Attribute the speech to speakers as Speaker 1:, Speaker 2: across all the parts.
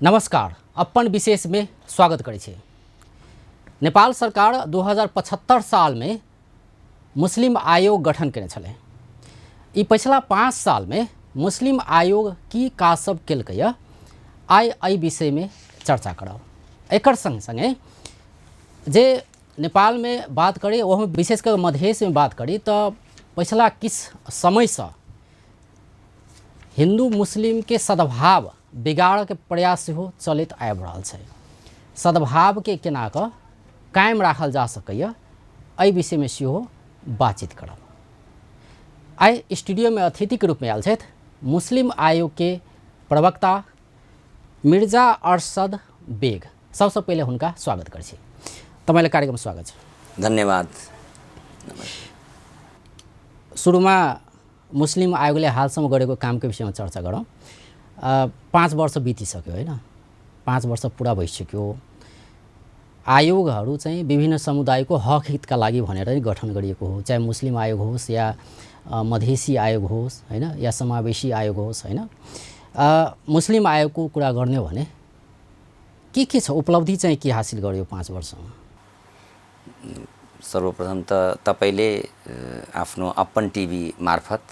Speaker 1: नमस्कार, अपन विशेष में स्वागत करै छी। नेपाल सरकार 2075 साल में मुस्लिम आयोग गठन केने छलै। ई पिछला 5 साल में मुस्लिम आयोग की का सब केलकै आइ एहि विषय में चर्चा करब। एकर संग संगे जे नेपाल में बात करी वह विशेषकर मधेश में बात करी तो पिछला किस समय से हिंदू मुस्लिम के सद्भाव बिगाड़ के प्रयास हो चलित आबि रहल छै। सद्भाव के केना कऽ कायम राखल जा सकैया एहि विषय में सेहो बातचीत करब। आइ स्टूडियो में अतिथि के रूप में आयल छथि मुस्लिम आयोग के प्रवक्ता मिर्जा अरशद बेग। सबसे पहले हुनका स्वागत करै छी। तपाईलाई कार्यक्रम स्वागत छ।
Speaker 2: धन्यवाद।
Speaker 1: सुरुमा मुस्लिम आयोगले हालसम्म गरेको कामको विषयमा चर्चा गरौँ। 5 वर्ष बितिसक्यो हैन, 5 वर्ष पुरा भइसक्यो। आयोगहरू चाहिँ विभिन्न समुदायको हक हितका लागि भनेर नै गठन गरिएको हो, चाहे मुस्लिम आयोग होस् या मधेसी आयोग होस् हैन, या समावेशी आयोग होस् हैन। मुस्लिम आयोगको कुरा गर्ने हो भने के छ उपलब्धि चाहिँ के हासिल गर्यो 5 वर्षमा?
Speaker 2: सर्वप्रथम त तपाईले आफ्नो अपन टिभी मार्फत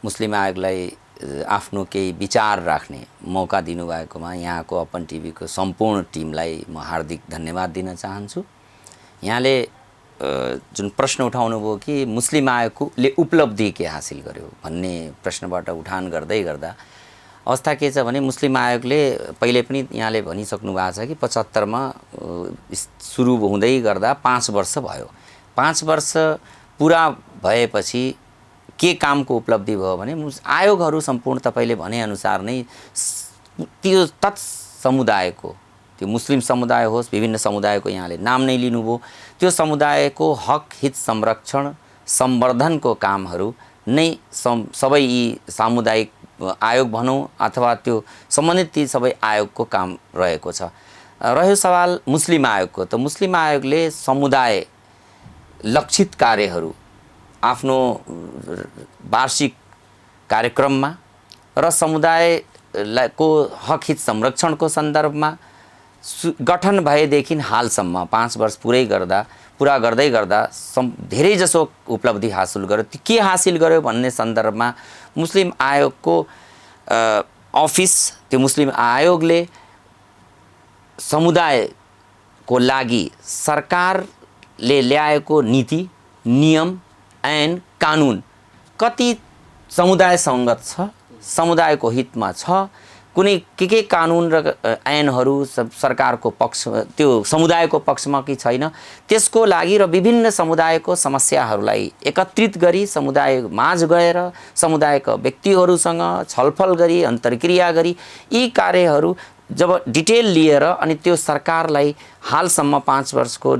Speaker 2: मुस्लिम आयोगलाई आफ्नो केही विचार राख्ने मौका दिनुभएकोमा यहाँको अपन टिभी को सम्पूर्ण टिमलाई म हार्दिक धन्यवाद दिन चाहन्छु। यहाँले जुन प्रश्न उठाउनु भयो कि मुस्लिम आयोगले उपलब्धि के हासिल गर्यो भन्ने प्रश्नबाट उठान गर्दै गर्दा अवस्था के छ भने मुस्लिम आयोगले पहिले पनि यहाँले भनिसक्नु भएको छ कि 75 मा सुरु हुँदै गर्दा 5 वर्ष भयो। 5 वर्ष पुरा भएपछि के कामको उपलब्धि भयो भने आयोगहरू सम्पूर्ण तपाईले भने अनुसार नै त्यो तत् समुदायको, त्यो मुस्लिम समुदाय होस् विभिन्न समुदायको यहाँले नाम नै लिनुभयो, त्यो समुदायको हक हित संरक्षण सम्वर्धनको कामहरू नै सबै यी सामुदायिक आयोग भनौँ अथवा त्यो सम्बन्धित ती सबै आयोगको काम रहेको छ। रह्यो सवाल मुस्लिम आयोगको, त मुस्लिम आयोगले समुदाय लक्षित कार्यहरू आफ्नो वार्षिक कार्यक्रममा र समुदायको हक हित संरक्षणको सन्दर्भमा गठन भएदेखि हालसम्म 5 वर्ष पुरा गर्दै गर्दा धेरै जसो उपलब्धि हासिल गर्यो। के हासिल गर्यो भन्ने सन्दर्भमा मुस्लिम आयोगको अफिस, त्यो मुस्लिम आयोगले समुदायको लागि सरकारले ल्याएको नीति नियम ऐन कानुन कति समुदाय संगत छ, समुदायको हितमा छ, कुनै के कानुन र ऐनहरू सरकारको पक्ष त्यो समुदायको पक्षमा कि छैन, त्यसको लागि र विभिन्न समुदायको समस्याहरूलाई एकत्रित गरी समुदाय माझ गएर समुदायका व्यक्तिहरूसँग छलफल गरी अन्तर्क्रिया गरी यी कार्यहरू जब डिटेल लिएर अनि त्यो सरकारलाई हालसम्म 5 वर्षको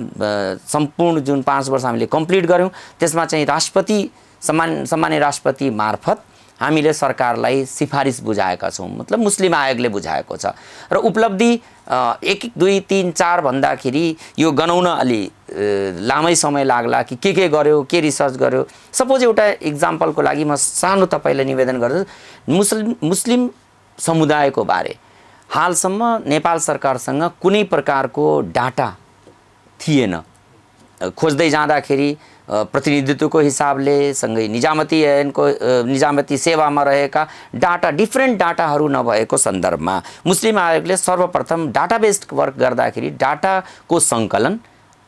Speaker 2: सम्पूर्ण जुन 5 वर्ष हामीले कम्प्लिट गर्यौं त्यसमा चाहिँ राष्ट्रपति सम्मान्य राष्ट्रपति मार्फत हामीले सरकारलाई सिफारिस बुझाएका छौं। मतलब मुस्लिम आयोगले बुझाएको छ र उपलब्धि 1 2 3 4 भन्दाखेरि यो गनाउन अलि लामै समय लाग्ला कि के गर्यो, के रिसर्च गर्यो। सपोज एउटा एक्जाम्पलको लागि म सानो तपाईलाई निवेदन गर्छु। मुस्लिम समुदायको बारे हालसम्म नेपाल सरकारसँग कुनै प्रकारको डाटा थिएन। खोज्दै जाँदाखेरि प्रतिनिधित्वको हिसाबले सँगै निजामती ऐनको निजामती सेवामा रहेका डाटा डिफरेन्ट डाटाहरू नभएको सन्दर्भमा मुस्लिम आयोगले सर्वप्रथम डाटाबेस वर्क गर्दाखेरि डाटाको सङ्कलन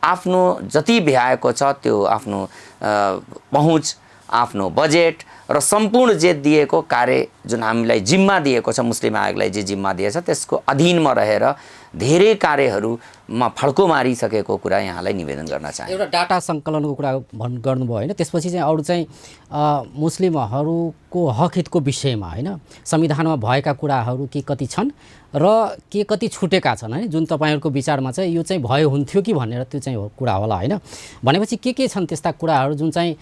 Speaker 2: आफ्नो जति भ्याएको छ त्यो आफ्नो पहुँच, आफ्नो बजेट र सम्पूर्ण जे दिएको कार्य जुन हामीलाई जिम्मा दिएको छ, मुस्लिम आयोगलाई जे जिम्मा दिएछ त्यसको अधीनमा रहेर धेरै कार्यहरूमा फड्को मारिसकेको कुरा यहाँलाई निवेदन गर्न चाहे।
Speaker 1: एउटा डाटा सङ्कलनको कुरा गर्नुभयो हैन, त्यसपछि चाहिँ अरु चाहिँ मुस्लिमहरूको हक हितको विषयमा हैन संविधानमा भएका कुराहरू के कति छन् र के कति छुटेका छन् हैन, जुन तपाईहरुको विचारमा चाहिँ यो चाहिँ भयो हुन्थ्यो कि भनेर त्यो चाहिँ कुरा होला हैन। भनेपछि के छन् त्यस्ता कुराहरू जुन चाहिँ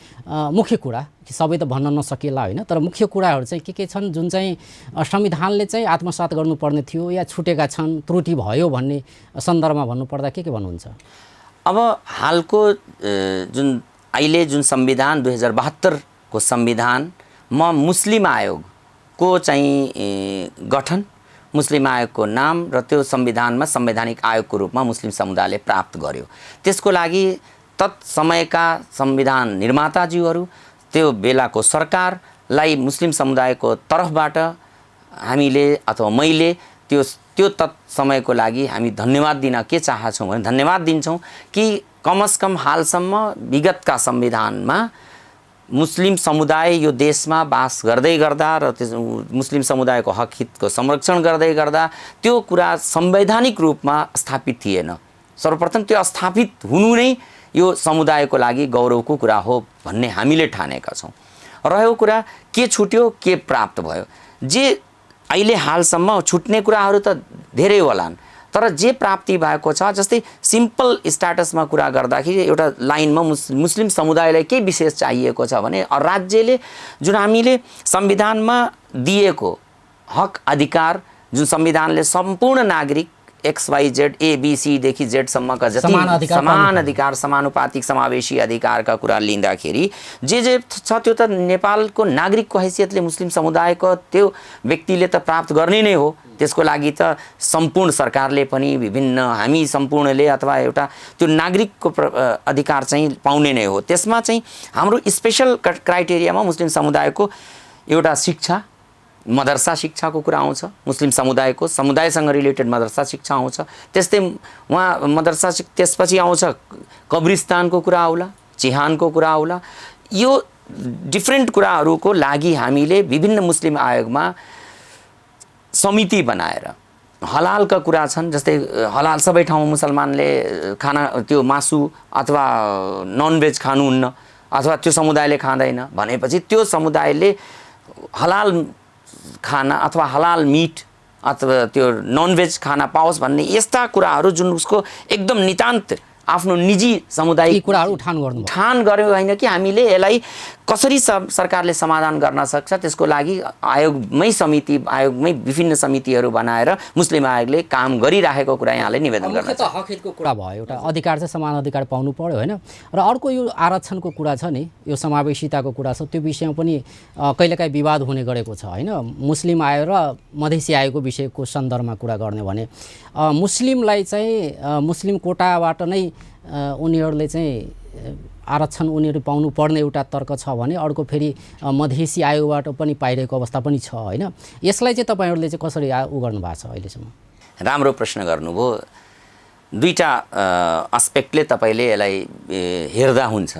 Speaker 1: मुख्य कुरा सबै त भन्न नसकेला हैन, तर मुख्य कुराहरू चाहिँ के छन् जुन चाहिँ संविधानले चाहिँ आत्मसात गर्नुपर्ने थियो या छुटेका छन्, त्रुटि भयो भन्ने सन्दर्भमा भन्नुपर्दा के भन्नुहुन्छ?
Speaker 2: अब हालको जुन अहिले जुन संविधान 2072 को संविधानमा मुस्लिम आयोग को चाहिँ गठन मुस्लिम आयोगको नाम र त्यो संविधानमा संवैधानिक आयोगको रूपमा मुस्लिम समुदायले प्राप्त गर्यो। त्यसको लागि तत्समयका संविधान निर्माताज्यूहरू, त्यो बेलाको सरकारलाई मुस्लिम समुदायको तर्फबाट हामीले अथवा मैले त्यो तत्समयको लागि हामी धन्यवाद दिन के चाहन्छौँ भने धन्यवाद दिन्छौँ कि कमसेकम हालसम्म विगतका संविधानमा मुस्लिम समुदाय यो देशमा बास गर्दै गर्दा र मुस्लिम समुदायको हक हितको संरक्षण गर्दै गर्दा त्यो कुरा संवैधानिक रूपमा स्थापित थिएन। सर्वप्रथम त्यो स्थापित हुनु नै यो समुदायको लागि गौरवको कुरा हो भन्ने हामीले ठानेका छौँ। रह्यो कुरा के छुट्यो के प्राप्त भयो, जे अहिले हालसम्म छुट्ने कुराहरू त धेरै होलान्, तर जे प्राप्ति भएको छ, जस्तै सिम्पल स्ट्याटसमा कुरा गर्दाखेरि एउटा लाइनमा मुस्लिम समुदायलाई के विशेष चाहिएको छ भने राज्यले जुन हामीले संविधानमा दिएको हक अधिकार, जुन संविधानले सम्पूर्ण नागरिक XYZ ABC देखि Z सम्मका जति समान अधिकार, समानुपातिक समावेशी अधिकारका कुरा लिँदाखेरि जे छ त्यो त नेपालको नागरिकको हैसियतले मुस्लिम समुदायको त्यो व्यक्तिले त प्राप्त गर्ने नै हो। त्यसको लागि त सम्पूर्ण सरकारले पनि विभिन्न हामी सम्पूर्णले अथवा एउटा त्यो नागरिकको अधिकार चाहिँ पाउने नै हो। त्यसमा चाहिँ हाम्रो स्पेशल क्राइटेरियामा मुस्लिम समुदायको एउटा शिक्षा, मदरसा शिक्षाको कुरा आउँछ। मुस्लिम समुदायको समुदायसँग रिलेटेड मदरसा शिक्षा आउँछ। त्यस्तै वहाँ मदरसा त्यसपछि आउँछ कब्रिस्तानको कुरा आउला, चिहानको कुरा आउला। यो डिफ्रेन्ट कुराहरूको लागि हामीले विभिन्न मुस्लिम आयोगमा समिति बनाएर हलालका कुरा छन्, जस्तै हलाल सबै ठाउँमा मुसलमानले खाना त्यो मासु अथवा ननभेज खानुहुन्न अथवा त्यो समुदायले खाँदैन भनेपछि त्यो समुदायले हलाल खाना अथवा हलाल मिट अथवा त्यो ननभेज खाना पाओस् भन्ने यस्ता कुराहरू जुन उसको एकदम नितान्त आफ्नो निजी सामुदायिक
Speaker 1: कुराहरू ठान
Speaker 2: गर्यो होइन कि हामीले यसलाई कसरी सरकारले समाधान गर्न सक्छ। त्यसको लागि आयोगमै विभिन्न समितिहरू बनाएर मुस्लिम आयोगले काम गरिराखेको कुरा यहाँले निवेदन गर्न
Speaker 1: चाहन्छु। हक हितको कुरा भयो, एउटा अधिकार चाहिँ समान अधिकार पाउनु पर्यो होइन। र अर्को यो आरक्षणको कुरा छ नि, यो समावेशिताको कुरा छ, त्यो विषयमा पनि कहिलेकाहीँ विवाद हुने गरेको छ होइन। मुस्लिम आयोग र मधेसी आयोगको विषयको सन्दर्भमा कुरा गर्ने भने मुस्लिमलाई चाहिँ मुस्लिम कोटाबाट नै उनीहरूले चाहिँ आरक्षण उनीहरू पाउनु पर्ने एउटा तर्क छ भने अर्को फेरि मधेसी आयोगबाट पनि पाइरहेको अवस्था पनि छ होइन। यसलाई चाहिँ तपाईँहरूले चाहिँ कसरी गर्नु भएको छ अहिलेसम्म?
Speaker 2: राम्रो प्रश्न गर्नुभयो। दुईटा एस्पेक्टले तपाईँले यसलाई हेर्दा हुन्छ।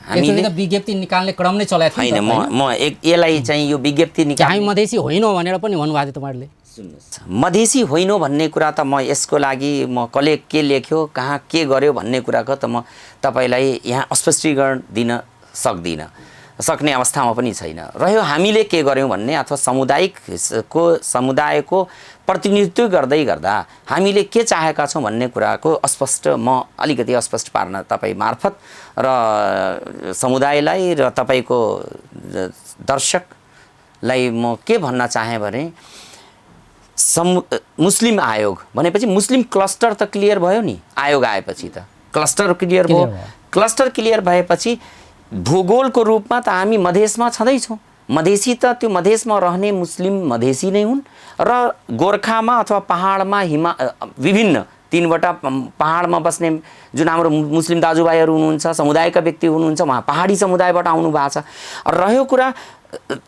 Speaker 1: हामीले विज्ञप्ति निकाल्ने क्रम नै चलाएको
Speaker 2: होइन, म यसलाई चाहिँ यो विज्ञप्ति
Speaker 1: हामी मधेसी होइनौँ भनेर पनि भन्नुभएको थियो तपाईँहरूले।
Speaker 2: मधेसी होइनौँ भन्ने कुरा त म यसको लागि म कसले के लेख्यो कहाँ के गर्यो भन्ने कुराको त म तपाईँलाई यहाँ स्पष्टीकरण दिन सक्ने अवस्थामा पनि छैन। रह्यो हामीले के गर्यौँ भन्ने अथवा समुदायको प्रतिनिधित्व गर्दै गर्दा हामीले के चाहेका छौँ भन्ने कुराको अलिकति अस्पष्ट पार्न तपाईँ मार्फत र समुदायलाई र तपाईँको दर्शकलाई म के भन्न चाहेँ भने मुस्लिम आयोग भनेपछि मुस्लिम क्लस्टर त क्लियर भयो नि। आयोग आएपछि त क्लस्टर क्लियर भयो। क्लस्टर क्लियर भएपछि भूगोलको रूपमा त हामी मधेसमा छँदैछौँ। मधेसी त त्यो मधेसमा रहने मुस्लिम मधेसी नै हुन् र गोर्खामा अथवा पहाडमा विभिन्न 3वटा पहाडमा बस्ने जुन हाम्रो मुस्लिम दाजुभाइहरू हुनुहुन्छ, समुदायका व्यक्ति हुनुहुन्छ, उहाँ पहाडी समुदायबाट आउनु भएको छ। रह्यो कुरा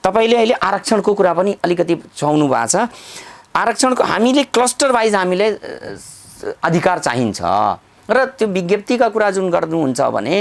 Speaker 2: तपाईँले अहिले आरक्षणको कुरा पनि अलिकति छाउनु भएको छ। आरक्षणको हामीले क्लस्टर वाइज हामीले अधिकार चाहिन्छ र त्यो विज्ञप्तिका कुरा जुन गर्नुहुन्छ भने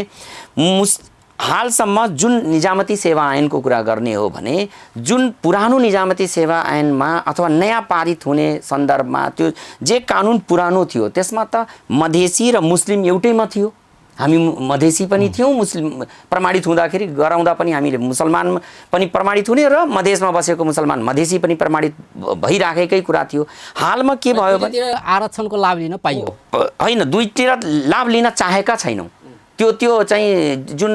Speaker 2: हालसम्म जुन निजामती सेवा ऐनको कुरा गर्ने हो भने जुन पुरानो निजामती सेवा ऐनमा अथवा नयाँ पारित हुने सन्दर्भमा त्यो जे कानुन पुरानो थियो त्यसमा त मधेसी र मुस्लिम एउटैमा थियो। हामी मधेसी पनि थियौँ, मुस्लिम प्रमाणित हुँदाखेरि गराउँदा पनि हामीले मुसलमान पनि प्रमाणित हुने र मधेसमा बसेको मुसलमान मधेसी पनि प्रमाणित भइराखेकै कुरा थियो। हालमा के भयो भने
Speaker 1: आरक्षणको लाभ लिन पाइयो
Speaker 2: होइन, दुईतिर लाभ लिन चाहेका छैनौँ। त्यो चाहिँ जुन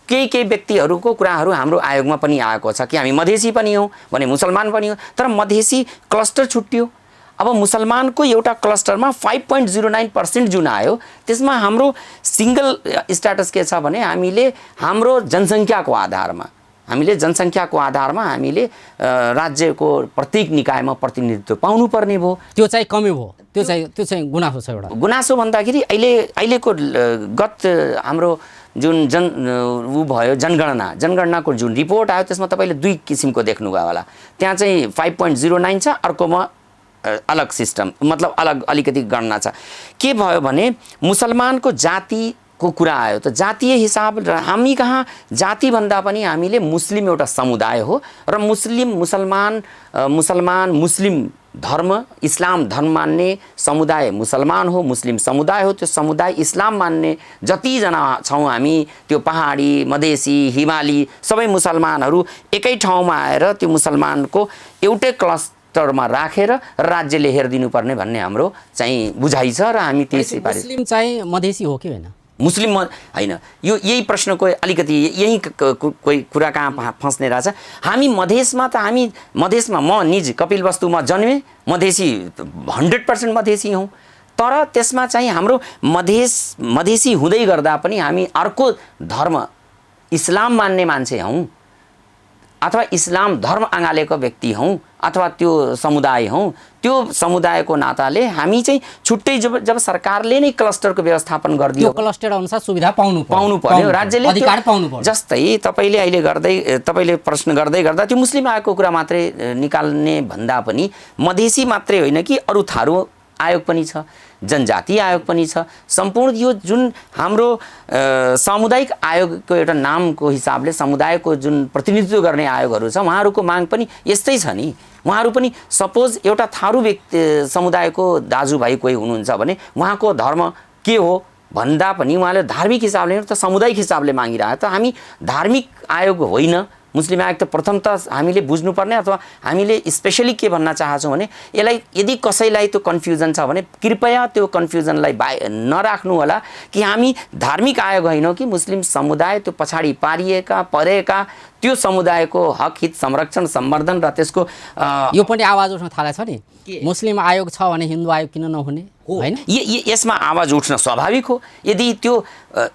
Speaker 2: केही व्यक्तिहरूको कुराहरू हाम्रो आयोगमा पनि आएको छ कि हामी मधेसी पनि हौँ भने मुसलमान पनि हो, तर मधेसी क्लस्टर छुट्टियो। अब मुसलमानको एउटा क्लस्टरमा 5.09% जुन आयो त्यसमा हाम्रो सिंगल स्ट्याटस के छ भने हामीले हाम्रो जनसङ्ख्याको आधारमा हामीले जनसङ्ख्याको आधारमा हामीले राज्यको प्रत्येक निकायमा प्रतिनिधित्व पाउनुपर्ने भयो।
Speaker 1: त्यो चाहिँ कमी भयो, त्यो चाहिँ गुनासो छ एउटा।
Speaker 2: गुनासो भन्दाखेरि अहिलेको गत हाम्रो जुन भयो जनगणनाको जुन रिपोर्ट आयो त्यसमा तपाईँले दुई किसिमको देख्नुभयो होला। त्यहाँ चाहिँ 5.09 छ, अर्कोमा अलग सिस्टम, मतलब अलग अलिकति गणना छ। के भयो भने मुसलमानको जातिको कुरा आयो, त जातीय हिसाब हामी कहाँ जाति भन्दा पनि हामीले मुस्लिम एउटा समुदाय हो र मुस्लिम धर्म इस्लाम धर्म मान्ने समुदाय मुसलमान हो, मुस्लिम समुदाय हो। त्यो समुदाय इस्लाम मान्ने जतिजना छौँ हामी, त्यो पहाडी मधेसी हिमाली सबै मुसलमानहरू एकै ठाउँमा आएर त्यो मुसलमानको एउटै क्लस्टरमा राखेर राज्यले हेरिदिनुपर्ने भन्ने हाम्रो चाहिँ बुझाइ छ र हामी त्यसै पारि।
Speaker 1: मुस्लिम चाहिँ मधेसी हो कि होइन?
Speaker 2: मुस्लिम होइन, यो यही प्रश्नको अलिकति यही कोही कुरा कहाँ फस्ने रहेछ। हामी मधेसमा त म निज कपिलवस्तुमा जन्मेँ, मधेसी 100% मधेसी हौँ। तर त्यसमा चाहिँ हाम्रो मधेसी हुँदै गर्दा पनि हामी अर्को धर्म इस्लाम मान्ने मान्छे हौँ अथवा इस्लाम धर्म अँगालेको व्यक्ति हौँ अथवा त्यो समुदाय हौँ। त्यो समुदायको नाताले हामी चाहिँ छुट्टै जब सरकारले नै क्लस्टरको व्यवस्थापन गरिदियो,
Speaker 1: त्यो क्लस्टर अनुसार सुविधा पाउनु
Speaker 2: पर्यो, राज्यले
Speaker 1: अधिकार पाउनु पर्यो।
Speaker 2: जस्तै तपाईँले प्रश्न गर्दै गर्दा त्यो मुस्लिम आयोगको कुरा मात्रै निकाल्ने भन्दा पनि मधेसी मात्रै होइन कि अरू थारू आयोग पनि छ, जनजातीय आयोग पनि छ। सम्पूर्ण यो जुन हाम्रो सामुदायिक आयोगको एउटा नामको हिसाबले समुदायको जुन प्रतिनिधित्व गर्ने आयोगहरू छ, उहाँहरूको माग पनि यस्तै छ नि। उहाँहरू पनि सपोज एउटा थारू व्यक्ति समुदायको दाजुभाइ कोही हुनुहुन्छ भने उहाँको धर्म के हो भन्दा पनि उहाँले धार्मिक हिसाबले त सामुदायिक हिसाबले मागिरहेको। त हामी धार्मिक आयोग होइन, मुस्लिम आयोग त प्रथम त हामीले बुझ्नुपर्ने, अथवा हामीले स्पेसली के भन्न चाहन्छौँ भने यसलाई यदि कसैलाई त्यो कन्फ्युजन छ भने कृपया त्यो कन्फ्युजनलाई नराख्नु होला कि हामी धार्मिक आयोग होइनौँ कि मुस्लिम समुदाय त्यो पछाडि परेका त्यो समुदायको हक हित संरक्षण सम्वर्धन र त्यसको
Speaker 1: यो पनि आवाज उठ्न थालेको छ नि। मुस्लिम आयोग छ भने हिन्दू आयोग किन नहुने होइन?
Speaker 2: यसमा आवाज उठ्न स्वाभाविक हो। यदि त्यो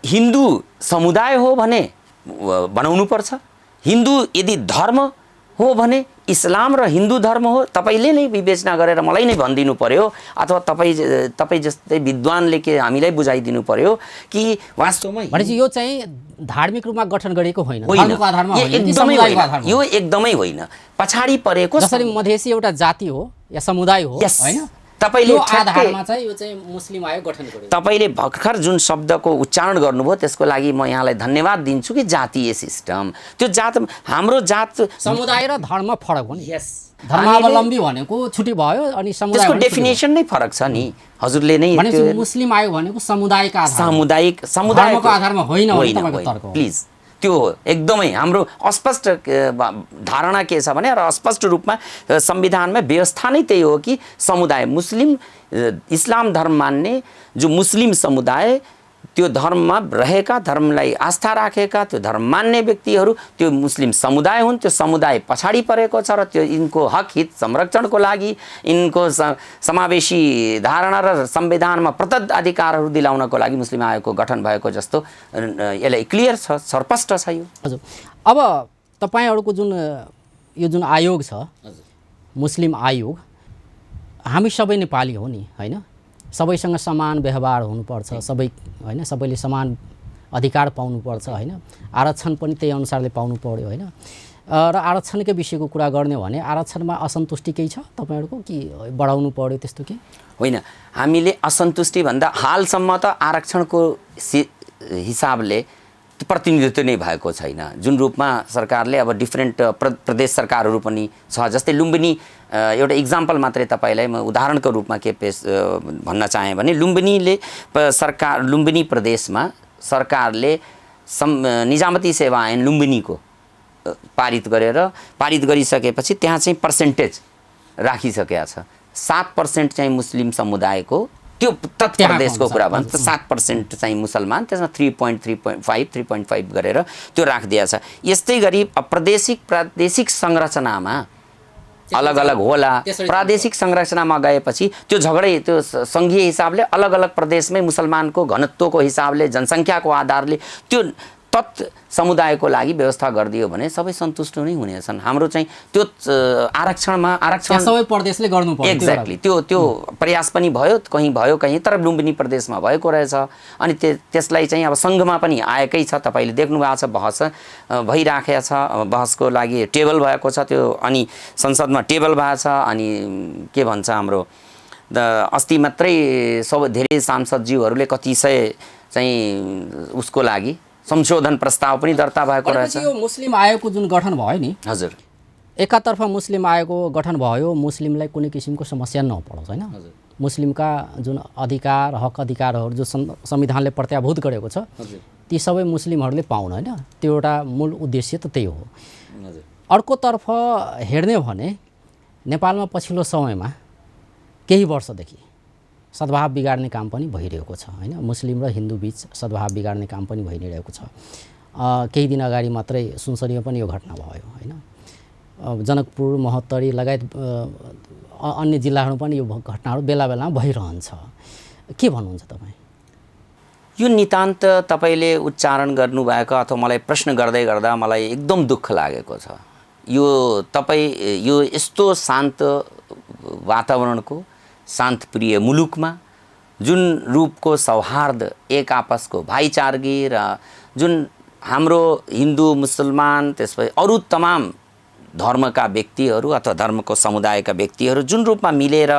Speaker 2: हिन्दू समुदाय हो भने बनाउनु पर्छ। हिन्दू यदि धर्म हो भने इस्लाम र हिन्दू धर्म हो, तपाईँले नै विवेचना गरेर मलाई नै भनिदिनु पर्यो, अथवा तपाईँ जस्तै विद्वानले के हामीलाई बुझाइदिनु पर्यो कि वास्तवमा
Speaker 1: भनेपछि यो चाहिँ धार्मिक रूपमा गठन गरिएको होइन,
Speaker 2: धर्मको आधारमा होइन, यो एकदमै होइन। पछाडि परेको
Speaker 1: जसरी मधेसी एउटा जाति हो या समुदाय हो होइन,
Speaker 2: तपाईले
Speaker 1: आधारमा चाहिँ यो चाहिँ मुस्लिम आयोग गठन गर्यो।
Speaker 2: तपाईले भर्खर जुन शब्दको उच्चारण गर्नुभयो त्यसको लागि म यहाँलाई धन्यवाद दिन्छु कि जातीय सिस्टम, त्यो जात हाम्रो जात
Speaker 1: समुदाय र धर्म फरक हो नि। धर्मावलम्बी भनेको छुट्टी भयो अनि समुदाय
Speaker 2: त्यसको डेफिनेसन नै फरक छ नि। हजुरले नै
Speaker 1: मुस्लिम आयोग भनेको समुदायका
Speaker 2: आधारमा
Speaker 1: धर्मको आधारमा होइन भने तपाईको तर्क हो।
Speaker 2: प्लिज त्यो एकदमै हाम्रो अस्पष्ट धारणा के छ भने र अस्पष्ट रूपमा संविधानमा व्यवस्था नै त्यही हो कि समुदाय इस्लाम धर्म मान्ने जो मुस्लिम समुदाय त्यो धर्ममा रहेका, धर्मलाई आस्था राखेका, त्यो धर्म मान्ने व्यक्तिहरू त्यो मुस्लिम समुदाय हुन्। त्यो समुदाय पछाडि परेको छ र त्यो यिनको हक हित संरक्षणको लागि यिनको समावेशी धारणा र संविधानमा प्रदत्त अधिकारहरू दिलाउनको लागि मुस्लिम आयोगको गठन भएको जस्तो यसलाई क्लियर छ, स्पष्ट छ यो।
Speaker 1: हजुर, अब तपाईहरुको यो जुन आयोग छ मुस्लिम आयोग, हामी सबै नेपाली हो नि हैन? सबैसँग समान व्यवहार हुनुपर्छ, सबैले समान अधिकार पाउनुपर्छ हैन? आरक्षण पनि त्यही अनुसारले पाउनु पर्यो हैन? र आरक्षणकै विषयको कुरा गर्ने भने आरक्षणमा असन्तुष्टि केही छ तपाईहरुको कि बढाउनु पर्यो त्यस्तो के?
Speaker 2: होइन, हामीले असन्तुष्टि भन्दा हालसम्म त आरक्षणको हिसाबले प्रतिनिधित्व नै भएको छैन। जुन रूपमा सरकारले अब डिफ्रेन्ट प्रदेश सरकारहरू पनि छ, जस्तै लुम्बिनी एउटा इक्जाम्पल मात्रै तपाईलाई म उदाहरणको रूपमा के भन्न चाहेँ भने लुम्बिनी प्रदेशमा सरकारले निजामती सेवा ऐन लुम्बिनीको पारित गरिसकेपछि त्यहाँ चाहिँ पर्सेन्टेज राखिसकेको छ। 7% चाहिँ मुस्लिम समुदायको, त्यो तत्काल प्रदेशको कुरा भन्छ, 7% चाहिँ मुसलमान, त्यसमा 3.5 गरेर त्यो राखिदिएको छ। यस्तै गरी प्रादेशिक संरचनामा अलग अलग होला। प्रादेशिक संरचनामा गएपछि त्यो झगडै त्यो सङ्घीय हिसाबले अलग अलग प्रदेशमै मुसलमानको घनत्वको हिसाबले जनसङ्ख्याको आधारले त्यो तत् समुदायको लागि व्यवस्था गरिदियो भने सबै सन्तुष्ट नै हुनेछन्। हाम्रो चाहिँ त्यो आरक्षण
Speaker 1: सबै प्रदेशले गर्नु पर्यो।
Speaker 2: एक्ज्याक्टली त्यो प्रयास पनि भयो, कहीँ भयो कहीँ, तर लुम्बिनी प्रदेशमा भएको रहेछ। अनि त्यसलाई चाहिँ अब सङ्घमा पनि आएकै छ, तपाईँले देख्नु भएको छ, बहस भइराखेको छ, बहसको लागि टेबल भएको छ त्यो, अनि संसदमा टेबल भएको छ। अनि के भन्छ हाम्रो अस्ति मात्रै धेरै सांसदज्यूहरूले कति सय चाहिँ उसको लागि संशोधन प्रस्ताव पनि दर्ता भएको रहेछ।
Speaker 1: यो मुस्लिम आयोगको जुन गठन भयो नि,
Speaker 2: हजुर,
Speaker 1: एकातर्फ मुस्लिम आयोगको गठन भयो, मुस्लिमलाई कुनै किसिमको समस्या नपरोस् होइन, मुस्लिमका जुन अधिकार हक अधिकारहरू जो संविधानले प्रत्याभूत गरेको छ ती सबै मुस्लिमहरूले पाउन होइन, त्यो एउटा मूल उद्देश्य त त्यही हो। अर्कोतर्फ हेर्ने भने नेपालमा पछिल्लो समयमा केही वर्षदेखि सद्भाव बिगार्ने काम पनि भइरहेको छ होइन, मुस्लिम र हिन्दू बीच सद्भाव बिगार्ने काम पनि भइ नै रहेको छ। केही दिन अगाडि मात्रै सुनसरीमा पनि यो घटना भयो होइन। जनकपुर महोत्तरी लगायत अन्य जिल्लाहरू पनि यो घटनाहरू बेला बेलामा भइरहन्छ। के भन्नुहुन्छ तपाईँ?
Speaker 2: यो नितान्त तपाईँले उच्चारण गर्नुभएको अथवा मलाई प्रश्न गर्दै गर्दा मलाई एकदम दुःख लागेको छ। यो यस्तो शान्त वातावरणको, शान्तप्रिय मुलुकमा जुन रूपको सौहार्द, एक आपसको भाइचारगी र जुन हाम्रो हिन्दू मुसलमान त्यसपछि अरू तमाम धर्मका व्यक्तिहरू अथवा धर्मको समुदायका व्यक्तिहरू जुन रूपमा मिलेर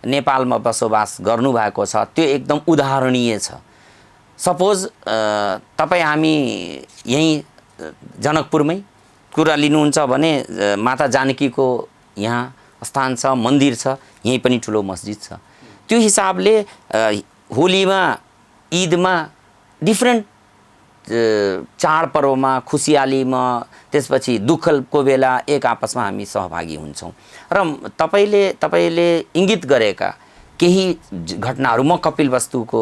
Speaker 2: नेपालमा बसोबास गर्नुभएको छ त्यो एकदम उदाहरणीय छ। सपोज तपाईँ हामी यहीँ जनकपुरमै कुरा लिनुहुन्छ भने माता जानकीको यहाँ स्थान छ, मन्दिर छ, यहीँ पनि ठुलो मस्जिद छ। त्यो हिसाबले होलीमा, ईदमा, डिफ्रेन्ट चाडपर्वमा, खुसियालीमा, त्यसपछि दुःखको बेला एक आपसमा हामी सहभागी हुन्छौँ। र तपाईँले इङ्गित गरेका केही घटनाहरू, म कपिलवस्तुको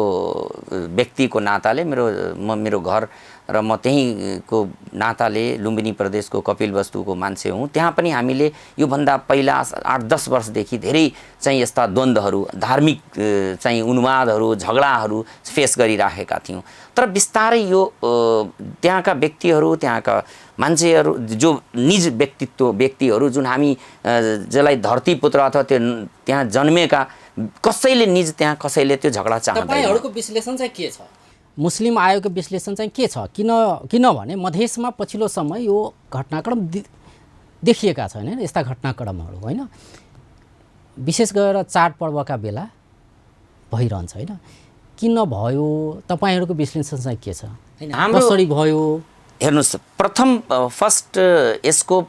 Speaker 2: व्यक्तिको नाताले मेरो घर र म त्यहीँको नाताले लुम्बिनी प्रदेशको कपिलवस्तुको मान्छे हुँ। त्यहाँ पनि हामीले योभन्दा पहिला 8-10 वर्षदेखि धेरै चाहिँ यस्ता द्वन्द्वहरू, धार्मिक चाहिँ उन्मादहरू, झगडाहरू फेस गरिराखेका थियौँ। तर बिस्तारै यो त्यहाँका व्यक्तिहरू, त्यहाँका मान्छेहरू, जो निज व्यक्तिहरू जुन हामी जसलाई धरतीपुत्र अथवा त्यो त्यहाँ जन्मेका कसैले निज त्यहाँ कसैले त्यो झगडा चाहँदैन।
Speaker 1: तपाईँहरूको विश्लेषण चाहिँ के छ? मुस्लिम आयोगको विश्लेषण चाहिँ के छ? किनभने मधेसमा पछिल्लो समय यो घटनाक्रम देखिएका छैन यस्ता घटनाक्रमहरू होइन, विशेष गरेर चाडपर्वका बेला भइरहन्छ होइन। किन भयो? तपाईँहरूको विश्लेषण चाहिँ के छ? कसरी भयो?
Speaker 2: हेर्नुहोस्, फर्स्ट यसको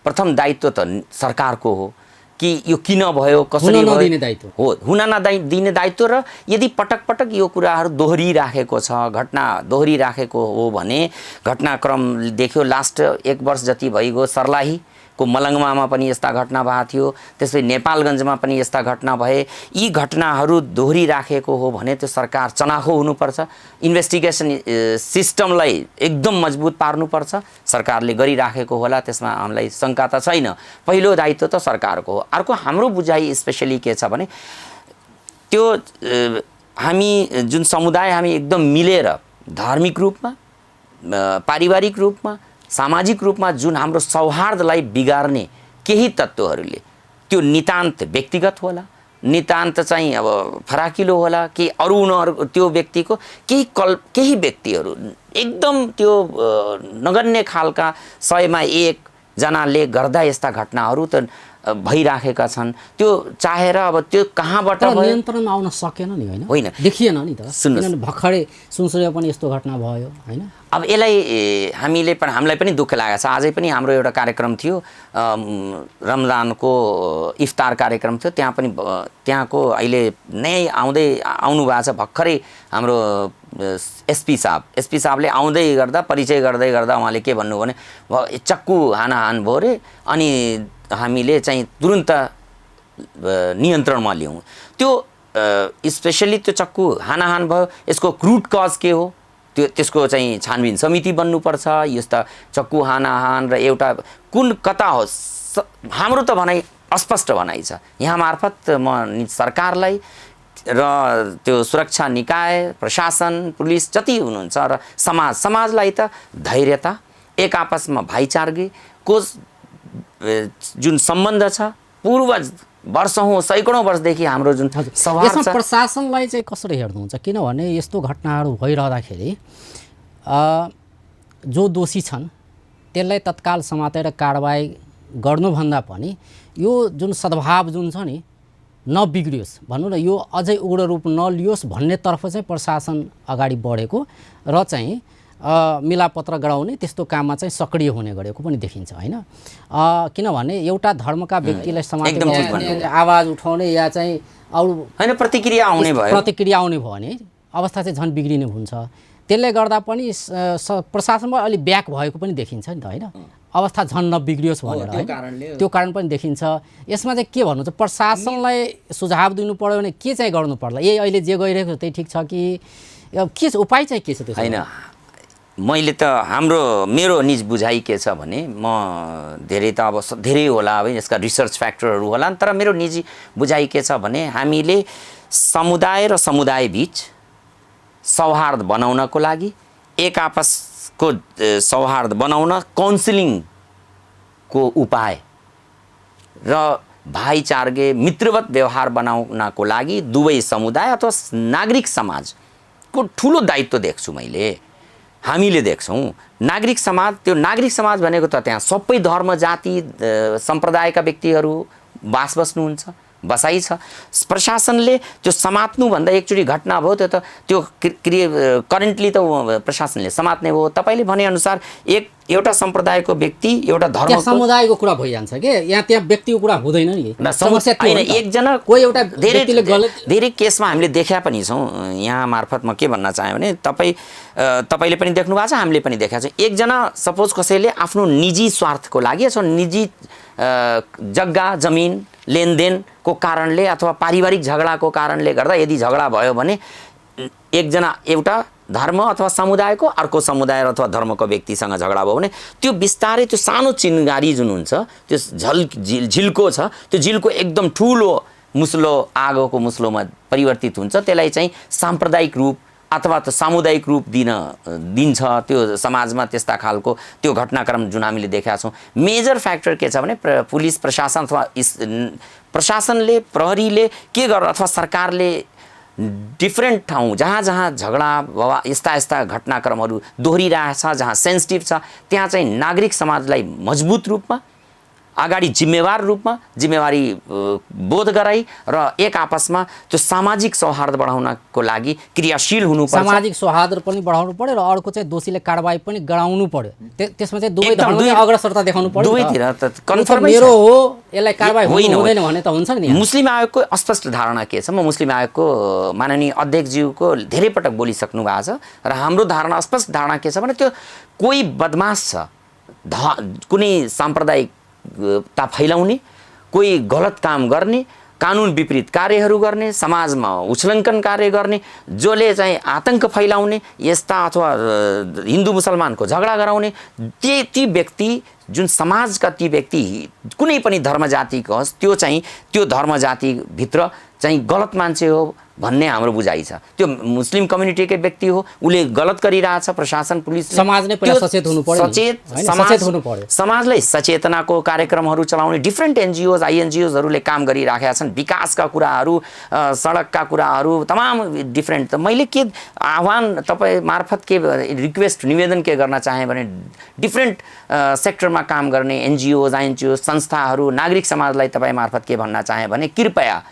Speaker 2: प्रथम दायित्व त सरकारको हो कि यो किन भयो, कसरी भयो, हो हुन नदिने दायित्व। र यदि पटक पटक यो कुराहरू दोहोरिराखेको छ, घटना दोहोरिराखेको हो भने, घटनाक्रम देख्यो लास्ट 1 वर्ष जति भइगयो सर्लाहीको मलङ्गमामा पनि यस्ता घटना भएको थियो, त्यसपछि नेपालगञ्जमा पनि यस्ता घटना भए। यी घटनाहरू दोहोरिराखेको हो भने त्यो सरकार चनाखो हुनुपर्छ, इन्भेस्टिगेसन सिस्टमलाई एकदम मजबुत पार्नुपर्छ। सरकारले गरिराखेको होला, त्यसमा हामीलाई शङ्का त छैन। पहिलो दायित्व त सरकारको हो। अर्को हाम्रो बुझाइ स्पेसली के छ भने, त्यो हामी जुन समुदाय हामी एकदम मिलेर धार्मिक रूपमा, पारिवारिक रूपमा, सामाजिक रूपमा जुन हाम्रो सौहार्दलाई बिगार्ने केही तत्त्वहरूले, त्यो नितान्त व्यक्तिगत होला, नितान्त चाहिँ अब फराकिलो होला कि अरू त्यो व्यक्तिको केही व्यक्तिहरू एकदम त्यो नगन्य खालका 100मा 1 जनाले गर्दा यस्ता घटनाहरू त भइराखेका छन्। त्यो चाहेर अब त्यो कहाँबाट
Speaker 1: नियन्त्रणमा आउन सकेन नि होइन, देखिएन नि त। सुन्नुहोस्, भर्खरै सुनसरीमा पनि यस्तो घटना भयो होइन।
Speaker 2: अब हामीलाई पनि दुःख लागेको छ। आजै पनि हाम्रो एउटा कार्यक्रम थियो, रमजानको इफ्तार कार्यक्रम थियो। त्यहाँको अहिले नै आउनु भएको छ भर्खरै हाम्रो एसपी साहबले आउँदै गर्दा परिचय गर्दै गर्दा उहाँले के भन्नु भने, चक्कु हानाहान भयो रे, अनि हामीले चाहिँ तुरुन्त नियन्त्रणमा ल्याउँ। त्यो स्पेसली त्यो चक्कु हानाहान भयो, यसको क्रुट कज के हो त्यसको चाहिँ छानबिन समिति बन्नुपर्छ। यस्ता चक्कु हानाहान र एउटा कता हो, हाम्रो त भनाइ अस्पष्ट भनाइ छ। यहाँ मार्फत म सरकारलाई र त्यो सुरक्षा निकाय, प्रशासन, पुलिस जति हुनुहुन्छ र समाजलाई त धैर्यता, एक आपसमा भाइचारगीको जुन सम्बन्ध छ, पूर्वज वर्षौँ सैकडौँ वर्षदेखि हाम्रो जुन सौहार्द
Speaker 1: यसमा
Speaker 2: छ।
Speaker 1: प्रशासनलाई चाहिँ कसरी हेर्नुहुन्छ? किनभने यस्तो घटनाहरू भइरहँदाखेरि जो दोषी छन् त्यसलाई तत्काल समातेर कारबाही गर्नुभन्दा पनि यो जुन सद्भाव जुन छ नि नबिग्रियोस्, भनौँ न, यो अझै उग्र रूप नलियोस् भन्नेतर्फ चाहिँ प्रशासन अगाडि बढेको र चाहिँ मिलापत्र गराउने त्यस्तो काममा चाहिँ सक्रिय हुने गरेको पनि देखिन्छ, होइन? किनभने एउटा धर्मका व्यक्तिलाई समातेर आवाज उठाउने या चाहिँ अरू
Speaker 2: होइन प्रतिक्रिया आउने भयो
Speaker 1: भने अवस्था चाहिँ झन् बिग्रिने हुन्छ। त्यसले गर्दा पनि प्रशासनमा अलि ब्याक भएको पनि देखिन्छ नि त, होइन? अवस्था झन् नबिग्रियोस् भनेर त्यो कारण पनि देखिन्छ। यसमा चाहिँ के भन्नुहुन्छ? प्रशासनलाई सुझाव दिनु पर्यो भने के चाहिँ गर्नु पर्ला? अहिले जे गइरहेको छ त्यही ठिक छ कि के छ, उपाय चाहिँ के छ त्यसको?
Speaker 2: होइन, मैले त मेरो निज बुझाइ के छ भने, म धेरै त अब धेरै होला, अब यसका रिसर्च फ्याक्टरहरू होला, तर मेरो निजी बुझाइ के छ भने हामीले समुदाय र समुदाय बिच सौहार्द बनाउनको लागि, एक आपसको सौहार्द बनाउन काउन्सिलिङको उपाय र भाइचारगे मित्रवत व्यवहार बनाउनको लागि दुवै समुदाय अथवा नागरिक समाजको ठुलो दायित्व देख्छु मैले, हामीले देख्छौँ। नागरिक समाज, त्यो नागरिक समाज भनेको त त्यहाँ सबै धर्म जाति सम्प्रदायका व्यक्तिहरू बास बस्नुहुन्छ, बसाइ छ। प्रशासनले त्यो समात्नुभन्दा एकचोटि घटना भयो त्यो करेन्टली त प्रशासनले समात्ने भयो। तपाईँले भनेअनुसार एउटा सम्प्रदायको व्यक्ति एउटा धर्म
Speaker 1: समुदायको कुरा भइजान्छ कि यहाँ त्यहाँ व्यक्तिको कुरा हुँदैन नि।
Speaker 2: समस्या होइन, एकजना
Speaker 1: कोही एउटा व्यक्तिले गलत,
Speaker 2: धेरै केसमा हामीले देखा पनि छौँ। यहाँ मार्फत म के भन्न चाहेँ भने तपाईँले पनि देख्नु भएको छ, हामीले पनि देखाएको छ। एकजना सपोज कसैले आफ्नो निजी स्वार्थको लागि अथवा निजी जग्गा जमिन लेनदेनको कारणले अथवा पारिवारिक झगडाको कारणले गर्दा यदि झगडा भयो भने एकजना एउटा धर्म अथवा समुदायको अर्को समुदाय अथवा धर्मको व्यक्तिसँग झगडा भयो भने त्यो बिस्तारै त्यो सानो चिनगारी जुन हुन्छ, त्यो झिल्को छ, त्यो झिल्को एकदम ठुलो मुस्लो, आगोको मुस्लोमा परिवर्तित हुन्छ। त्यसलाई चाहिँ साम्प्रदायिक रूप अथवा त सामुदायिक रूप दिन्छ त्यो समाजमा। त्यस्ता खालको त्यो घटनाक्रम जुन हामीले देखेका छौँ। मेजर फ्याक्टर के छ भने पुलिस प्रशासन अथवा प्रशासनले, प्रहरीले के गर्छ अथवा सरकारले डिफ्रेन्ट ठाउँ जहाँ झगडा यस्ता घटनाक्रमहरू दोहोरिरहेछ, जहाँ सेन्सिटिभ छ, त्यहाँ चाहिँ नागरिक समाजलाई मजबुत रूपमा अगाडि जिम्मेवार रूपमा जिम्मेवारी बोध गराई र एक आपसमा त्यो सामाजिक सौहार्द बढाउनको लागि क्रियाशील हुनुपर्छ।
Speaker 1: सामाजिक सौहार्द पनि बढाउनु पर्यो र अर्को चाहिँ दोषीले कारबाही पनि गराउनु पर्यो। त्यसमा चाहिँ दुवै धर्मले अग्रसरता देखाउनु पर्यो।
Speaker 2: दुवैतिर त कन्फर्म
Speaker 1: मेरो हो, यसलाई कारबाही हुँदैन भने त हुन्छ नि।
Speaker 2: मुस्लिम आयोगको स्पष्ट धारणा के छ? म मुस्लिम आयोगको माननीय अध्यक्षज्यूको धेरै पटक बोलिसक्नु भएको छ र हाम्रो धारणा, स्पष्ट धारणा के छ भने त्यो कोही बदमाश छ, कुनै साम्प्रदायिकता फैलाउने, कोही गलत काम गर्ने, कानुन विपरीत कार्यहरू गर्ने, समाजमा उछलङ्कन कार्य गर्ने, जसले चाहिँ आतंक फैलाउने, यस्ता अथवा हिन्दू मुसलमानको झगडा गराउने, ती व्यक्ति जुन समाजका ती व्यक्ति कुनै पनि धर्म जातिको होस्, त्यो धर्म जातिभित्र चाहिँ गलत मान्छे हो भन्ने हाम्रो बुझाइ छ। त्यो मुस्लिम कम्युनिटीकै व्यक्ति हो, उसले गलत गरिरहेछ, प्रशासन पुलिस
Speaker 1: समाज नै पहिला सचेत हुनु पर्यो। सचेत हुनु पर्यो।
Speaker 2: समाजलाई सचेतनाको कार्यक्रमहरू चलाउने डिफ्रेन्ट एनजिओज आइएनजिओजहरूले काम गरिराखेका छन्। विकासका कुराहरू, सडकका कुराहरू, तमाम डिफ्रेन्ट। त मैले के आह्वान तपाईँ मार्फत के रिक्वेस्ट निवेदन के गर्न चाहेँ भने डिफ्रेन्ट सेक्टरमा काम गर्ने एनजिओज आइएनजिओज संस्थाहरू, नागरिक समाजलाई तपाईँ मार्फत के भन्न चाहेँ भने कृपया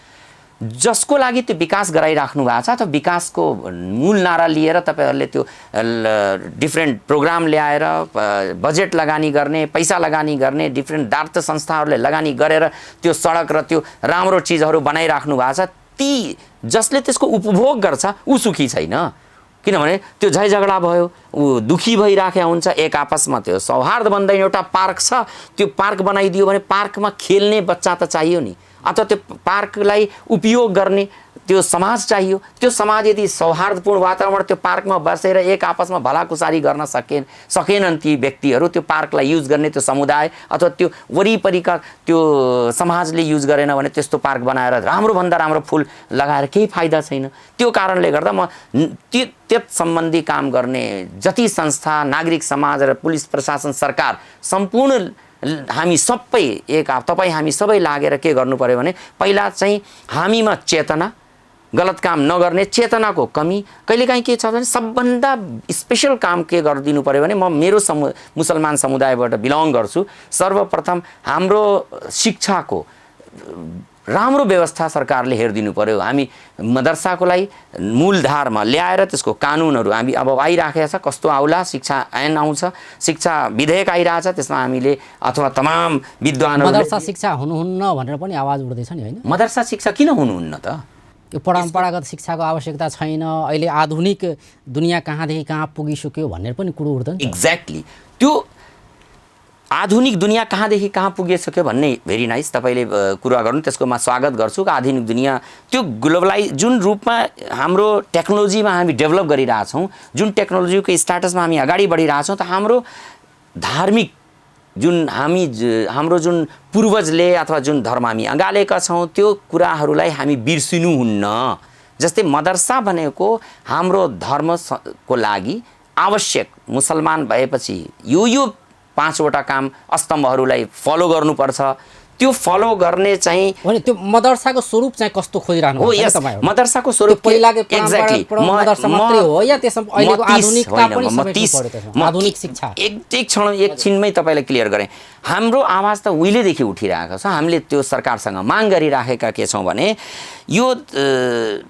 Speaker 2: जसको लागि त्यो विकास गराइराख्नु भएको छ अथवा विकासको मूल नारा लिएर तपाईँहरूले त्यो डिफ्रेन्ट प्रोग्राम ल्याएर बजेट लगानी गर्ने, पैसा लगानी गर्ने, डिफ्रेन्ट दार्थ संस्थाहरूले लगानी गरेर त्यो सडक र त्यो राम्रो चिजहरू बनाइराख्नु भएको छ, ती जसले त्यसको उपभोग गर्छ ऊ सुखी छैन। किनभने त्यो झै झगडा भयो, ऊ दुखी भइराखेको हुन्छ, एक आपसमा त्यो सौहार्द बन्दैन। एउटा पार्क छ, त्यो पार्क बनाइदियो भने पार्कमा खेल्ने बच्चा त चाहियो नि, अथवा त्यो पार्कलाई उपयोग गर्ने त्यो समाज चाहियो। त्यो समाज यदि सौहार्दपूर्ण वातावरण त्यो पार्कमा बसेर एक आपसमा भलाकुसारी गर्न सकेनन् ती व्यक्तिहरू, त्यो पार्कलाई युज गर्ने त्यो समुदाय अथवा त्यो वरिपरिका त्यो समाजले युज गरेन भने त्यस्तो पार्क बनाएर राम्रोभन्दा राम्रो फुल लगाएर केही फाइदा छैन। त्यो कारणले गर्दा म त्यस सम्बन्धी काम गर्ने जति संस्था, नागरिक समाज र पुलिस प्रशासन, सरकार सम्पूर्ण हामी सबै तपाईँ हामी सबै लागेर के गर्नु पर्यो भने पहिला चाहिँ हामीमा चेतना, गलत काम नगर्ने चेतनाको कमी। कहिलेकाहीँ के छ भने सबभन्दा स्पेसल काम के गरिदिनु पर्यो भने म मेरो मुसलमान समुदायबाट बिलोङ गर्छु। सर्वप्रथम हाम्रो शिक्षाको राम्रो व्यवस्था सरकारले हेरिदिनु पर्यो। हामी मदरसाको लागि मूलधारमा ल्याएर त्यसको कानुनहरू हामी अब आइराखेको छ, कस्तो आउला, शिक्षा ऐन आउँछ, शिक्षा विधेयक आइरहेछ, त्यसमा हामीले अथवा तमाम विद्वानहरू
Speaker 1: मदरसा शिक्षा हुनुहुन्न भनेर पनि आवाज उठ्दैछ नि, होइन?
Speaker 2: मदरसा शिक्षा किन हुनुहुन्न त?
Speaker 1: यो परम्परागत शिक्षाको आवश्यकता छैन, अहिले आधुनिक दुनियाँ कहाँदेखि कहाँ पुगिसक्यो भनेर पनि कुरो उठ्दैन।
Speaker 2: एक्ज्याक्टली, त्यो आधुनिक दुनियाँ कहाँदेखि कहाँ पुगिसक्यो भन्ने भेरी नाइस तपाईँले कुरा गर्नु, त्यसको म स्वागत गर्छु। आधुनिक दुनियाँ त्यो ग्लोबलाइज जुन रूपमा हाम्रो टेक्नोलोजीमा हामी डेभलप गरिरहेछौँ, जुन टेक्नोलोजीको स्ट्याटसमा हामी अगाडि बढिरहेछौँ, त हाम्रो धार्मिक जुन हाम्रो जुन पूर्वजले अथवा जुन धर्म हामी अँगालेका छौँ त्यो कुराहरूलाई हामी बिर्सिनुहुन्न। जस्तै मदरसा भनेको हाम्रो धर्मको लागि आवश्यक, मुसलमान भएपछि यो 5वटा काम स्तम्भहरूलाई फलो गर्नुपर्छ। त्यो फलो गर्ने चाहिँ
Speaker 1: होइन, त्यो मदरसाको स्वरूप चाहिँ कस्तो खोजिरहनु
Speaker 2: हो? यस मदरसाको स्वरूप
Speaker 1: एक्ज्याक्टली मदरसा मात्रै हो या त्यसमा अहिलेको आधुनिकता पनि आधुनिक शिक्षा?
Speaker 2: एकछिनमै तपाईँलाई क्लियर गरेँ। हाम्रो आवाज त उहिलेदेखि उठिरहेको छ। हामीले त्यो सरकारसँग माग गरिराखेका के छौँ भने यो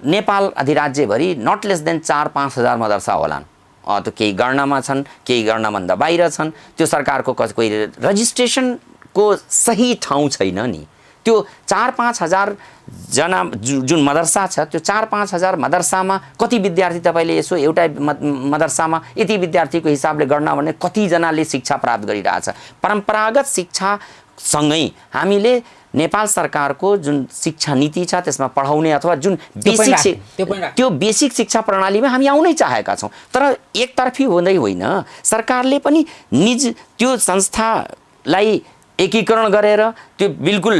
Speaker 2: नेपाल अधिराज्यभरि नट लेस देन 4-5 हजार मदरसा होलान्। त्यो केही गणनामा छन्, केही गणनाभन्दा बाहिर छन्। त्यो सरकारको कोही रजिस्ट्रेसनको सही ठाउँ छैन नि। त्यो 4-5 हजार जना जुन मदरसा छ, त्यो 4-5 हजार मदरसामा कति विद्यार्थी तपाईँले यसो एउटा मदरसामा यति विद्यार्थीको हिसाबले गणना भने कतिजनाले शिक्षा प्राप्त गरिरहेछ? परम्परागत शिक्षासँगै हामीले नेपाल सरकारको जुन शिक्षा नीति छ त्यसमा पढाउने अथवा जुन त्यो बेसिक शिक्षा प्रणालीमा हामी आउनै चाहेका छौँ। तर एकतर्फी हुँदै होइन, सरकारले पनि त्यो संस्थालाई एकीकरण गरेर त्यो बिल्कुल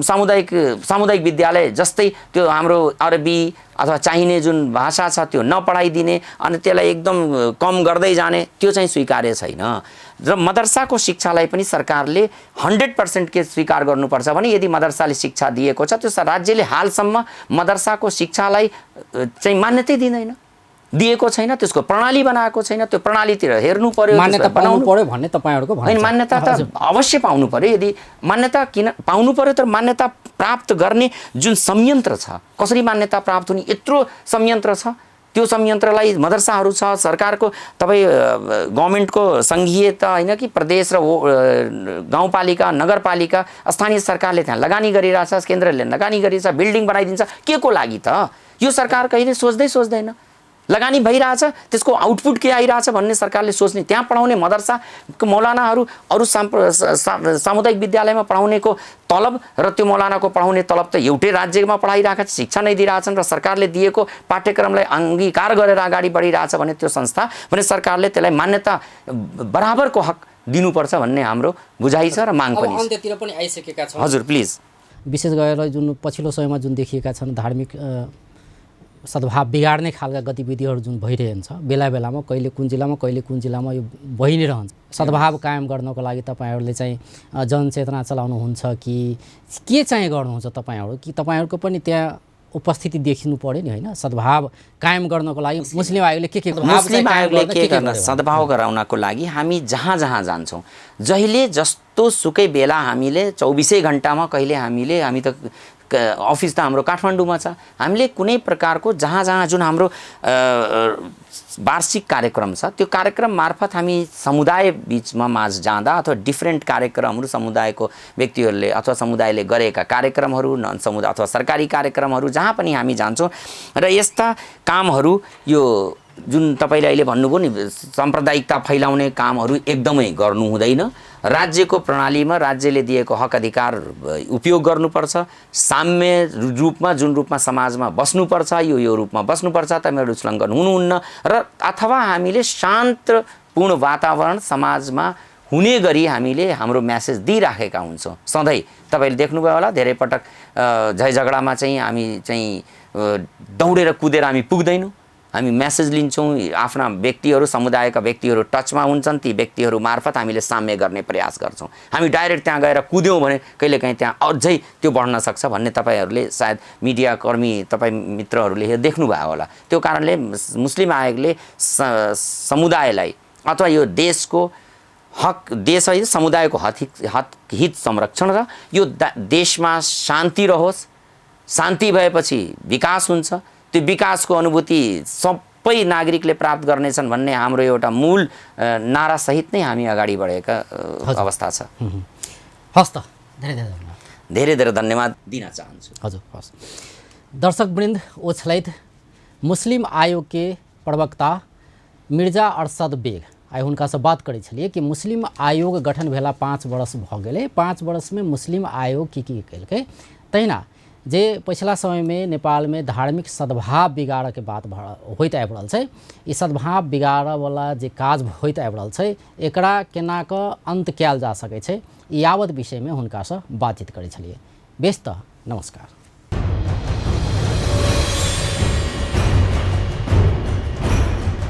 Speaker 2: सामुदायिक विद्यालय जस्तै त्यो हाम्रो अरबी अथवा चाहिने जुन भाषा छ त्यो नपढाइदिने अनि त्यसलाई एकदम कम गर्दै जाने, त्यो चाहिँ स्वीकार्य छैन। र मदरसाको शिक्षालाई पनि सरकारले 100% के स्वीकार गर्नुपर्छ भने यदि मदरसाले शिक्षा दिएको छ त्यो राज्यले हालसम्म मदरसाको शिक्षालाई चाहिँ मान्यता दिएको छैन, त्यसको प्रणाली बनाएको छैन। त्यो प्रणालीतिर हेर्नु पर्यो,
Speaker 1: मान्यता पाउनु पर्यो भन्ने तपाईहरुको भनाइ छ।
Speaker 2: मान्यता त अवश्य पाउनु पर्यो। यदि मान्यता किन पाउनु पर्यो त मान्यता प्राप्त गर्ने जुन संयन्त्र छ, कसरी मान्यता प्राप्त हुने यत्रो संयन्त्र छ। त्यो संयन्त्रलाई मदरसाहरू छ, सरकारको तपाईँ गभर्मेन्टको सङ्घीय त होइन कि प्रदेश र गाउँपालिका नगरपालिका स्थानीय सरकारले त्यहाँ लगानी गरिरहेछ, केन्द्रले लगानी गरिरहेछ, बिल्डिङ बनाइदिन्छ। के को लागि त? यो सरकार कहिले सोच्दैन। लगानी भइरहेछ, त्यसको आउटपुट के आइरहेछ भन्ने सरकारले सोच्ने। त्यहाँ पढाउने मदरसाको मौलानाहरू अरू सामुदायिक विद्यालयमा पढाउनेको तलब र त्यो मौलानाको पढाउने तलब त एउटै राज्यमा पढाइरहेका शिक्षा नै दिइरहेछन् र सरकारले दिएको पाठ्यक्रमलाई अङ्गीकार गरेर अगाडि बढिरहेछ भने त्यो संस्था भने सरकारले त्यसलाई मान्यता बराबरको हक दिनुपर्छ भन्ने हाम्रो बुझाइ छ र माग पनि छ।
Speaker 1: अन्त्यतिर पनि आइसकेका छौँ।
Speaker 2: हजुर प्लिज।
Speaker 1: विशेष गरेर जुन पछिल्लो समयमा जुन देखिएका छन् धार्मिक सद्भाव बिगाड्ने खालका गतिविधिहरू जुन भइरहन्छ, बेला बेलामा कहिले कुन जिल्लामा यो भइ नै रहन्छ। सद्भाव कायम गर्नको लागि तपाईहरुले चाहिँ जनचेतना चलाउनुहुन्छ कि के चाहिँ गर्नुहुन्छ तपाईहरु? कि तपाईहरुको पनि त्यहाँ उपस्थिति देखिनु पर्यो नि, होइन? सद्भाव कायम गर्नको लागि मुस्लिम आयोगले के
Speaker 2: मुस्लिम आयोगले के गर्न सद्भाव गराउनको लागि हामी जहाँ जान्छौँ, जहिले जस्तो सुकै बेला हामीले 24 घण्टामा हामी त अफिस त हाम्रो काठमाडौँमा छ। हामीले कुनै प्रकारको जहाँ जुन हाम्रो वार्षिक कार्यक्रम छ त्यो कार्यक्रम मार्फत हामी समुदाय बीचमा माझ जाँदा अथवा डिफ्रेन्ट कार्यक्रमहरू समुदायको व्यक्तिहरूले अथवा समुदायले गरेका कार्यक्रमहरू समुदाय अथवा सरकारी कार्यक्रमहरू जहाँ पनि हामी जान्छौँ र यस्ता कामहरू यो जुन तपाईँले अहिले भन्नुभयो नि साम्प्रदायिकता फैलाउने कामहरू एकदमै गर्नु हुँदैन। राज्यको प्रणालीमा राज्यले दिएको हक अधिकार उपयोग गर्नुपर्छ। साम्य रूपमा जुन रूपमा समाजमा बस्नुपर्छ यो रूपमा बस्नुपर्छ। तपाईँहरू उल्लङ्घन हुनुहुन्न र अथवा हामीले शान्तपूर्ण वातावरण समाजमा हुने गरी हामीले हाम्रो म्यासेज दिइराखेका हुन्छौँ। सधैँ तपाईँले देख्नुभयो होला धेरै पटक झै झगडामा चाहिँ हामी चाहिँ दौडेर कुदेर हामी पुग्दैनौँ। हामी म्यासेज लिन्छौँ। आफ्ना व्यक्तिहरू समुदायका व्यक्तिहरू टचमा हुन्छन्, ती व्यक्तिहरू मार्फत हामीले साम्य गर्ने प्रयास गर्छौँ। हामी डाइरेक्ट त्यहाँ गएर कुद्यौँ भने कहिलेकाहीँ त्यहाँ अझै त्यो बढ्न सक्छ भन्ने तपाईँहरूले सायद मिडियाकर्मी तपाईँ मित्रहरूले देख्नुभयो होला। त्यो कारणले मुस्लिम आयोगले समुदायलाई अथवा यो देशको हक देश है समुदायको हित संरक्षण र यो देशमा शान्ति रहोस्, शान्ति भएपछि विकास हुन्छ, त्यो विकासको अनुभूति सबै नागरिकले प्राप्त गर्नेछन् भन्ने हाम्रो एउटा मूल नारासहित नै हामी अगाडि बढेका अवस्था छ।
Speaker 1: हस् त, धेरै धेरै धन्यवाद।
Speaker 2: धेरै धेरै धन्यवाद दिन चाहन्छु।
Speaker 1: हजुर हस्। दर्शकवृन्द, ओछलैत मुस्लिम आयोग के प्रवक्ता मिर्जा अरशद बेग आइ हुनकासँ बात करै छलिए कि मुस्लिम आयोग गठन भेला 5 वर्ष भऽ गेलै। 5 वर्ष में मुस्लिम आयोग की केलकै, तहिना जे पिछला समय में नेपाल में धार्मिक सद्भाव बिगाड़ के बात होइत आबि रहल छै, ई सद्भाव बिगाड़ वाला जे काज होइत आबि रहल छै एकरा केना कऽ अंत कयल जा सकै छै, यावत विषय में हुनकासँ बातचीत करै छलिए। बेस त नमस्कार।